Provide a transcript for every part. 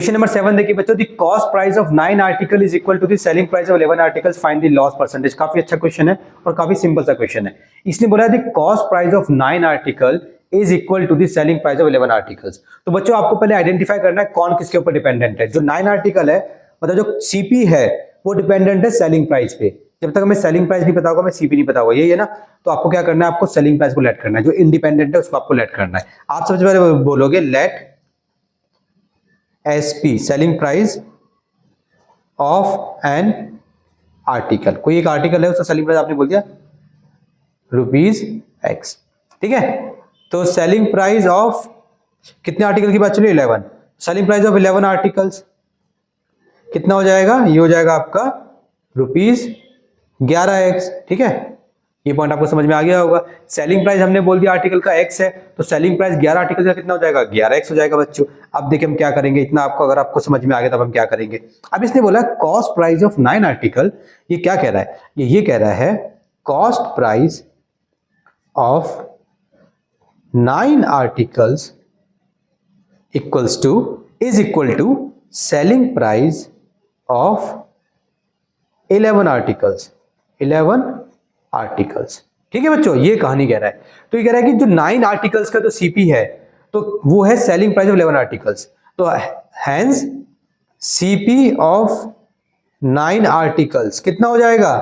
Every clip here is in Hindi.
क्वेश्चन नंबर 7 देखिए बच्चों, the cost price of 9 article is equal to the selling price of 11 articles, find the loss percentage. काफी अच्छा क्वेश्चन है और काफी सिंपल सा क्वेश्चन है। इसने बोला है the cost price of 9 article is equal to the selling price of 11 articles. तो बच्चों आपको पहले आइडेंटिफाई करना है कौन किसके ऊपर डिपेंडेंट है। जो 9 आर्टिकल है मतलब जो सीपी है वो डिपेंडेंट है सेलिंग प्राइस पे। जब तक हमें सेलिंग प्राइस नहीं पता होगा, हमें सीपी नहीं पता होगा, यही है ना। तो आपको क्या करना है, आपको सेलिंग प्राइस को लेट करना है। जो इंडिपेंडेंट है उसको आपको लेट करना है। आप सबसे पहले बोलोगे let SP, selling price of an article. कोई एक आर्टिकल है उसका सेलिंग प्राइस आपने बोल दिया ₹X, ठीक है। तो सेलिंग प्राइस ऑफ कितने आर्टिकल की बात चलिए 11। सेलिंग प्राइस ऑफ 11 आर्टिकल्स कितना हो जाएगा, ये हो जाएगा आपका ₹11X, ठीक है। ये पॉइंट आपको समझ में आ गया होगा। सेलिंग प्राइस हमने बोल दिया आर्टिकल का X है, तो सेलिंग प्राइस 11 आर्टिकल का कितना हो जाएगा, 11X हो जाएगा बच्चों। अब देखिए हम क्या करेंगे, इतना आपको अगर आपको समझ में आ गया तब हम क्या करेंगे। अब इसने बोला कॉस्ट प्राइस ऑफ 9 आर्टिकल, ये क्या कह रहा है, ये कह रहा है cost price of 9 articles is equal to selling price of 11 articles, ठीक है बच्चों। ये कहानी कह रहा है। तो ये कह रहा है कि जो 9 आर्टिकल्स का जो सीपी है तो वो है सेलिंग प्राइस ऑफ 11 आर्टिकल्स। तो हैंस सीपी ऑफ 9 आर्टिकल्स कितना हो जाएगा,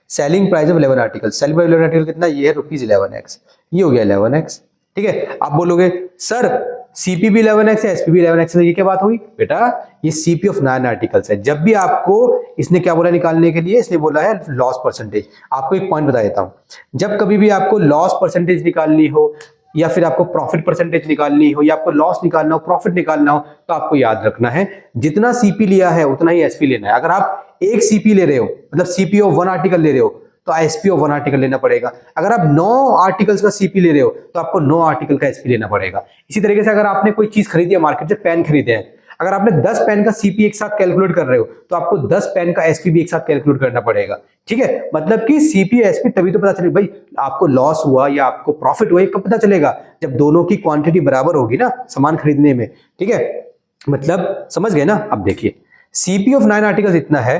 selling price of 11 articles. Selling price 11 article कितना, ये है ₹11X, ये हो गया 11X, ठीक है। आप बोलोगे सर सीपी भी 11X है, एसपी भी 11X है, ये क्या बात हुई बेटा, ये सीपी ऑफ 9 आर्टिकल्स है। जब भी आपको इसने क्या बोला निकालने के लिए, इसने बोला है लॉस परसेंटेज। आपको एक पॉइंट बता देता हूं, जब कभी भी आपको लॉस परसेंटेज निकालनी हो या फिर आपको प्रॉफिट परसेंटेज निकालनी हो या आपको लॉस निकालना हो, प्रॉफिट निकालना हो, तो आपको याद रखना है जितना सीपी लिया है उतना ही एसपी लेना है। अगर आप एक सीपी ले रहे हो मतलब सीपी ऑफ 1 आर्टिकल ले रहे हो तो एसपी ऑफ 1 आर्टिकल लेना पड़ेगा। अगर आप 9 आर्टिकल्स का सीपी ले रहे हो तो आपको 9 आर्टिकल का एसपी लेना पड़ेगा। इसी तरीके से अगर आपने कोई चीज खरीदी है मार्केट से, पेन खरीदे हैं, अगर आपने 10 पेन का सीपी एक साथ कैलकुलेट कर रहे हो तो आपको 10 पेन का एसपी भी एक साथ कैलकुलेट करना पड़ेगा, ठीक है। मतलब कि सीपी एसपी तभी तो पता चलेगा भाई आपको लॉस हुआ या आपको प्रॉफिट हुआ, कब पता चलेगा, जब दोनों की क्वांटिटी बराबर होगी ना सामान खरीदने में, ठीक है। मतलब समझ गए ना। अब देखिए सीपी ऑफ 9 आर्टिकल्स इतना है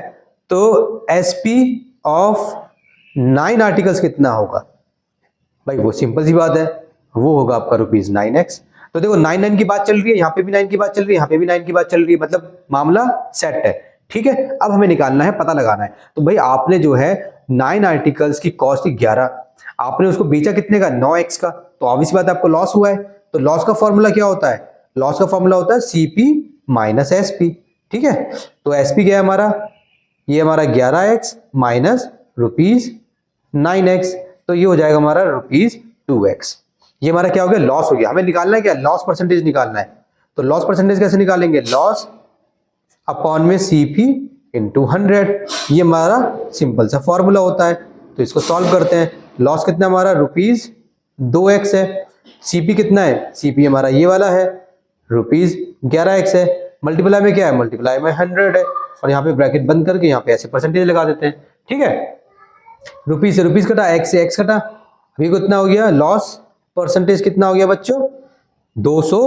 तो एसपी ऑफ 9 आर्टिकल्स कितना होगा भाई, वो सिंपल सी बात है, वो होगा आपका ₹9X। तो देखो 9 की बात चल रही है, यहाँ पे भी 9 की बात चल रही है, यहाँ पे भी 9 की बात चल रही है, मतलब मामला सेट है, ठीक है। अब हमें निकालना है, पता लगाना है। तो भाई आपने जो है 9 आर्टिकल्स की कॉस्ट थी 11, आपने उसको बेचा कितने का, 9X का, तो ऑब्वियस बात है आपको लॉस हुआ है। तो लॉस का फॉर्मूला क्या होता है, लॉस का फॉर्मूला होता है सीपी माइनस एसपी, ठीक है। तो एसपी क्या है हमारा, ये हमारा 11X माइनस ₹9X, तो ये हो जाएगा हमारा ₹2X। ये हमारा क्या हो गया, लॉस हो गया। हमें निकालना है क्या, लॉस परसेंटेज निकालना है। तो लॉस परसेंटेज कैसे निकालेंगे, लॉस अपॉन में सीपी इंटू 100, ये हमारा सिंपल सा फॉर्मूला होता है। तो इसको सॉल्व करते हैं। लॉस कितना हमारा ₹2X है, सीपी कितना है, सीपी हमारा ये वाला है ₹11X है, मल्टीप्लाई में क्या है, मल्टीप्लाई में 100 है, और यहाँ पे ब्रैकेट बंद करके यहाँ पे ऐसे परसेंटेज लगा देते हैं, ठीक है। रुपीज से रुपीज कटा, एक्स से एक्स कटा, अभी कितना हो गया, लॉस परसेंटेज कितना हो गया बच्चों 200,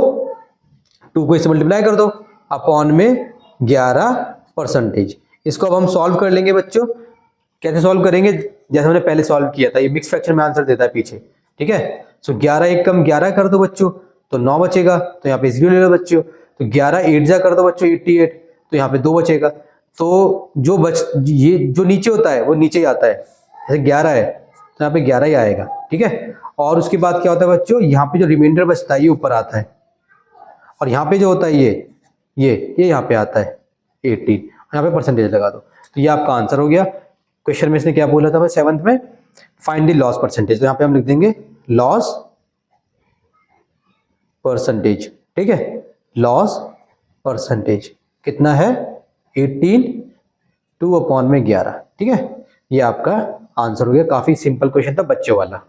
2 को इससे मल्टीप्लाई कर दो अपॉन में 11%। इसको अब हम सॉल्व कर लेंगे बच्चों। कैसे सॉल्व करेंगे, जैसे हमने पहले सॉल्व किया था, ये मिक्स फ्रैक्शन में आंसर देता है पीछे, ठीक है। सो 11 एक कम 11 कर दो बच्चों तो 9 बचेगा, तो यहाँ पे 0 ले लो बच्चों। तो 11 8 जा कर दो बच्चों 88, तो यहाँ पे 2 बचेगा। तो ये जो नीचे होता है वो नीचे ही आता है, जैसे 11 है तो यहाँ पे 11 ही आएगा, ठीक है। और उसके बाद क्या होता है बच्चों, यहाँ पे जो रिमाइंडर बचता है ये ऊपर आता है, और यहाँ पे जो होता है ये यहाँ पे आता है 80, यहाँ पे परसेंटेज लगा दो। तो ये आपका आंसर हो गया। क्वेश्चन में इसने क्या बोला था 7th में, फाइंड द लॉस परसेंटेज। तो यहाँ पे हम लिख देंगे लॉस परसेंटेज, ठीक है। लॉस परसेंटेज कितना है 18, 2 अपॉन में 11, ठीक है। ये आपका आंसर हो गया। काफी सिंपल क्वेश्चन था बच्चों वाला।